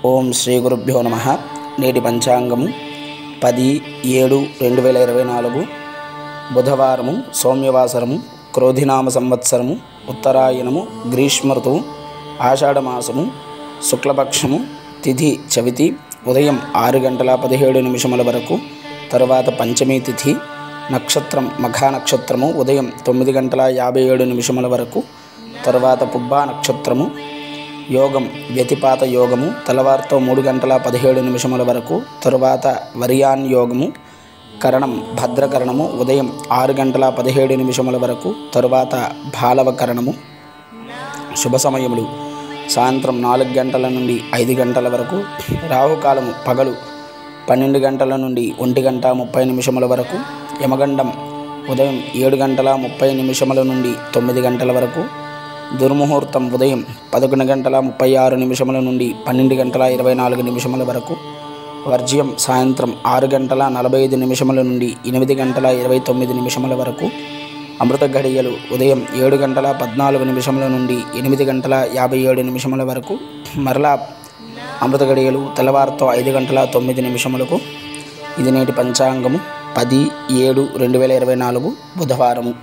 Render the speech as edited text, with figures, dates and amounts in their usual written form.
ఓం శ్రీ గురుభ్యో నమః. నేటి పంచాంగము 10/7/2024 బుధవారము, సౌమ్యవాసరము, క్రోధినామ సంవత్సరము, ఉత్తరాయణము, గ్రీష్మ ఋతువు, ఆషాఢమాసము, శుక్లపక్షము, తిథి చవితి, ఉదయం 6:17 వరకు, తరువాత పంచమీ తిథి, నక్షత్రం మఖా నక్షత్రము, ఉదయం 9:57 వరకు, తరువాత పుబ్బా నక్షత్రము, యోగం వ్యతిపాత యోగము, తెల్లవారితో 3:17 వరకు, తరువాత వరియాన్ యోగము, కరణం భద్రకరణము, ఉదయం 6:17 వరకు, తరువాత బాలవ కరణము. శుభ సమయములు సాయంత్రం 4 గంటల నుండి 5 గంటల వరకు, రాహుకాలము పగలు 12 గంటల నుండి 1:30 వరకు, యమగండం ఉదయం 7:30 నుండి 9 గంటల వరకు, దుర్ముహూర్తం ఉదయం 11:36 నుండి 12:24 వరకు, వర్జ్యం సాయంత్రం 6:45 నుండి 8:29 వరకు, అమృత ఘడియలు ఉదయం 7:14 నుండి 8:57 వరకు, మరలా అమృత ఘడియలు తెల్లవారుతో 5:09. ఇది నేటి పంచాంగము 10/7/2024 బుధవారము.